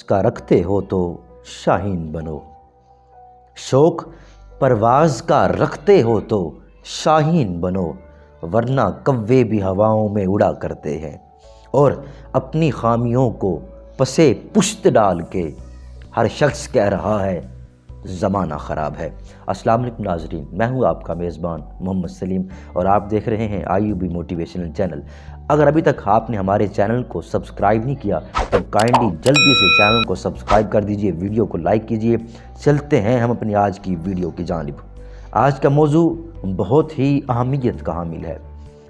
کا رکھتے ہو تو شاہین بنو، شوق پرواز کا رکھتے ہو تو شاہین بنو، ورنہ کوے بھی ہواؤں میں اڑا کرتے ہیں اور اپنی خامیوں کو پسے پشت ڈال کے ہر شخص کہہ رہا ہے زمانہ خراب ہے۔ السلام علیکم ناظرین، میں ہوں آپ کا میزبان محمد سلیم اور آپ دیکھ رہے ہیں IUB موٹیویشنل چینل۔ اگر ابھی تک آپ نے ہمارے چینل کو سبسکرائب نہیں کیا تو کائنڈلی جلدی سے چینل کو سبسکرائب کر دیجئے، ویڈیو کو لائک کیجئے۔ چلتے ہیں ہم اپنی آج کی ویڈیو کی جانب۔ آج کا موضوع بہت ہی اہمیت کا حامل ہے۔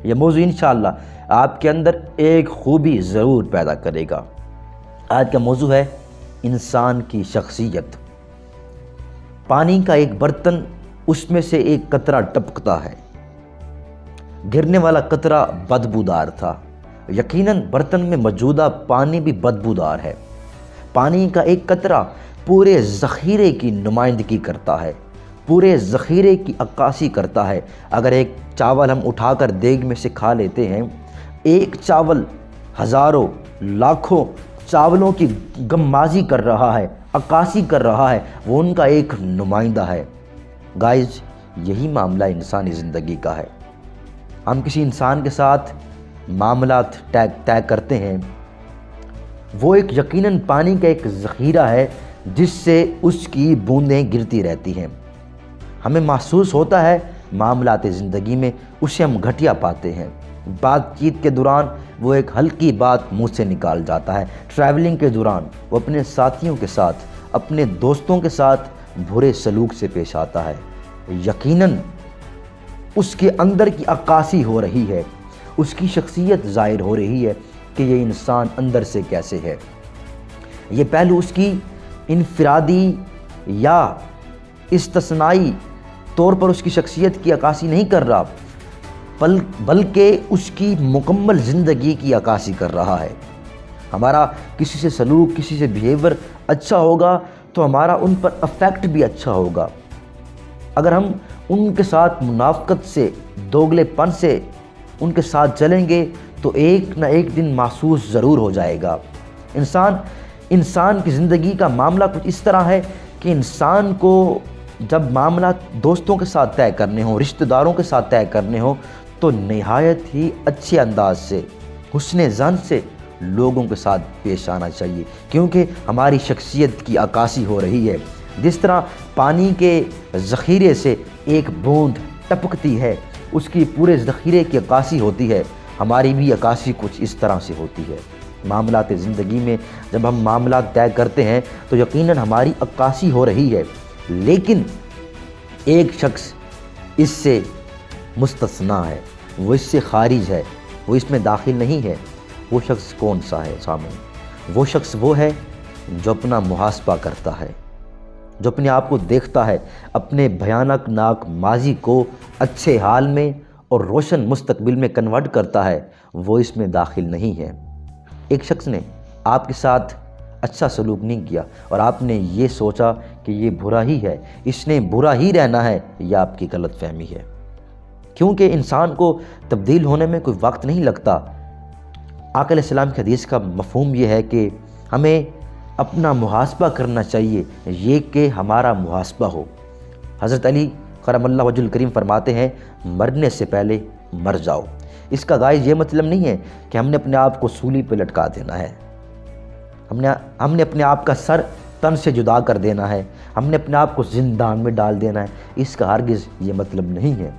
یہ موضوع انشاءاللہ آپ کے اندر ایک خوبی ضرور پیدا کرے گا۔ آج کا موضوع ہے انسان کی شخصیت۔ پانی کا ایک برتن، اس میں سے ایک قطرہ ٹپکتا ہے۔ گرنے والا قطرہ بدبودار تھا، یقیناً برتن میں موجودہ پانی بھی بدبودار ہے۔ پانی کا ایک قطرہ پورے ذخیرے کی نمائندگی کرتا ہے، پورے ذخیرے کی عکاسی کرتا ہے۔ اگر ایک چاول ہم اٹھا کر دیگ میں سے کھا لیتے ہیں، ایک چاول ہزاروں لاکھوں چاولوں کی غمازی کر رہا ہے، عکاسی کر رہا ہے، وہ ان کا ایک نمائندہ ہے۔ گائز، یہی معاملہ انسانی زندگی کا ہے۔ ہم کسی انسان کے ساتھ معاملات طے کرتے ہیں، وہ ایک یقیناً پانی کا ایک ذخیرہ ہے جس سے اس کی بوندیں گرتی رہتی ہیں۔ ہمیں محسوس ہوتا ہے معاملات زندگی میں اسے ہم گھٹیا پاتے ہیں۔ بات چیت کے دوران وہ ایک ہلکی بات منہ سے نکال جاتا ہے، ٹریولنگ کے دوران وہ اپنے ساتھیوں کے ساتھ، اپنے دوستوں کے ساتھ برے سلوک سے پیش آتا ہے۔ یقیناً اس کے اندر کی عکاسی ہو رہی ہے، اس کی شخصیت ظاہر ہو رہی ہے کہ یہ انسان اندر سے کیسے ہے۔ یہ پہلو اس کی انفرادی یا استثنائی طور پر اس کی شخصیت کی عکاسی نہیں کر رہا، بلکہ اس کی مکمل زندگی کی عکاسی کر رہا ہے۔ ہمارا کسی سے سلوک، کسی سے بیہیور اچھا ہوگا تو ہمارا ان پر افیکٹ بھی اچھا ہوگا۔ اگر ہم ان کے ساتھ منافقت سے، دوگلے پن سے ان کے ساتھ چلیں گے تو ایک نہ ایک دن محسوس ضرور ہو جائے گا۔ انسان کی زندگی کا معاملہ کچھ اس طرح ہے کہ انسان کو جب معاملات دوستوں کے ساتھ طے کرنے ہوں، رشتہ داروں کے ساتھ طے کرنے ہوں تو نہایت ہی اچھے انداز سے، حسن ظن سے لوگوں کے ساتھ پیش آنا چاہیے، کیونکہ ہماری شخصیت کی عکاسی ہو رہی ہے۔ جس طرح پانی کے ذخیرے سے ایک بوند ٹپکتی ہے، اس کی پورے ذخیرے کی عکاسی ہوتی ہے، ہماری بھی عکاسی کچھ اس طرح سے ہوتی ہے۔ معاملات زندگی میں جب ہم معاملات طے کرتے ہیں تو یقیناً ہماری عکاسی ہو رہی ہے، لیکن ایک شخص اس سے مستثنیٰ ہے، وہ اس سے خارج ہے، وہ اس میں داخل نہیں ہے۔ وہ شخص کون سا ہے سامنے؟ وہ شخص وہ ہے جو اپنا محاسبہ کرتا ہے، جو اپنے آپ کو دیکھتا ہے، اپنے بھیانک ناک ماضی کو اچھے حال میں اور روشن مستقبل میں کنورٹ کرتا ہے، وہ اس میں داخل نہیں ہے۔ ایک شخص نے آپ کے ساتھ اچھا سلوک نہیں کیا اور آپ نے یہ سوچا کہ یہ برا ہی ہے، اس نے برا ہی رہنا ہے، یہ آپ کی غلط فہمی ہے، کیونکہ انسان کو تبدیل ہونے میں کوئی وقت نہیں لگتا۔ آقا علیہ السلام کی حدیث کا مفہوم یہ ہے کہ ہمیں اپنا محاسبہ کرنا چاہیے، یہ کہ ہمارا محاسبہ ہو۔ حضرت علی کرم اللہ وجہ الکریم فرماتے ہیں مرنے سے پہلے مر جاؤ۔ اس کا گائز یہ مطلب نہیں ہے کہ ہم نے اپنے آپ کو سولی پہ لٹکا دینا ہے، ہم نے اپنے آپ کا سر تن سے جدا کر دینا ہے، ہم نے اپنے آپ کو زندان میں ڈال دینا ہے۔ اس کا ہرگز یہ مطلب نہیں ہے،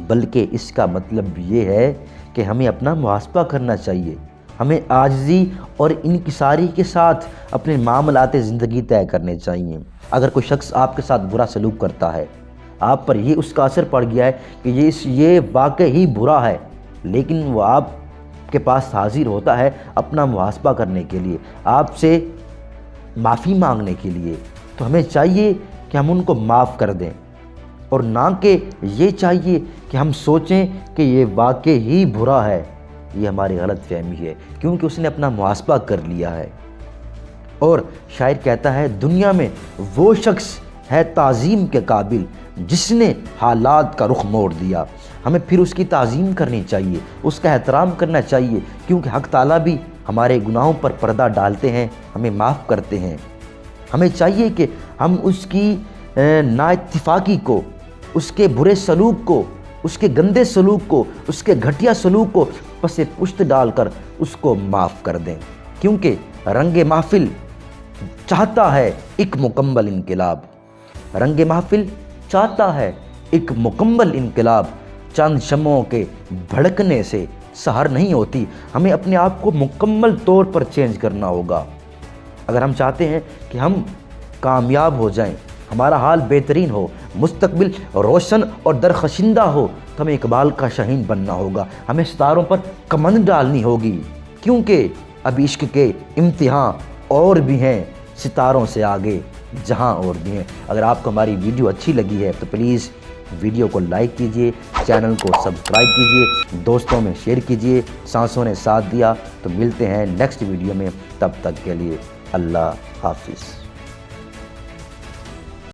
بلکہ اس کا مطلب یہ ہے کہ ہمیں اپنا محاسبہ کرنا چاہیے، ہمیں عاجزی اور انکساری کے ساتھ اپنے معاملات زندگی طے کرنے چاہیے۔ اگر کوئی شخص آپ کے ساتھ برا سلوک کرتا ہے، آپ پر یہ اس کا اثر پڑ گیا ہے کہ یہ واقعی ہی برا ہے، لیکن وہ آپ کے پاس حاضر ہوتا ہے اپنا محاسبہ کرنے کے لیے، آپ سے معافی مانگنے کے لیے، تو ہمیں چاہیے کہ ہم ان کو معاف کر دیں، اور نہ کہ یہ چاہیے کہ ہم سوچیں کہ یہ واقعی ہی برا ہے۔ یہ ہماری غلط فہمی ہے، کیونکہ اس نے اپنا محاسبہ کر لیا ہے۔ اور شاعر کہتا ہے دنیا میں وہ شخص ہے تعظیم کے قابل جس نے حالات کا رخ موڑ دیا۔ ہمیں پھر اس کی تعظیم کرنی چاہیے، اس کا احترام کرنا چاہیے، کیونکہ حق تعالیٰ بھی ہمارے گناہوں پر پردہ ڈالتے ہیں، ہمیں معاف کرتے ہیں۔ ہمیں چاہیے کہ ہم اس کی نا اتفاقی کو، اس کے برے سلوک کو، اس کے گندے سلوک کو، اس کے گھٹیا سلوک کو پس پشت ڈال کر اس کو معاف کر دیں، کیونکہ رنگ محفل چاہتا ہے ایک مکمل انقلاب۔ رنگ محفل چاہتا ہے ایک مکمل انقلاب۔ چند شمعوں کے بھڑکنے سے سحر نہیں ہوتی، ہمیں اپنے آپ کو مکمل طور پر چینج کرنا ہوگا۔ اگر ہم چاہتے ہیں کہ ہم کامیاب ہو جائیں، ہمارا حال بہترین ہو، مستقبل روشن اور درخشندہ ہو، تو ہمیں اقبال کا شاہین بننا ہوگا۔ ہمیں ستاروں پر کمند ڈالنی ہوگی، کیونکہ اب عشق کے امتحان اور بھی ہیں، ستاروں سے آگے جہاں اور بھی ہیں۔ اگر آپ کو ہماری ویڈیو اچھی لگی ہے تو پلیز ویڈیو کو لائک کیجئے، چینل کو سبسکرائب کیجئے، دوستوں میں شیئر کیجئے۔ سانسوں نے ساتھ دیا تو ملتے ہیں نیکسٹ ویڈیو میں، تب تک کے لیے اللہ حافظ۔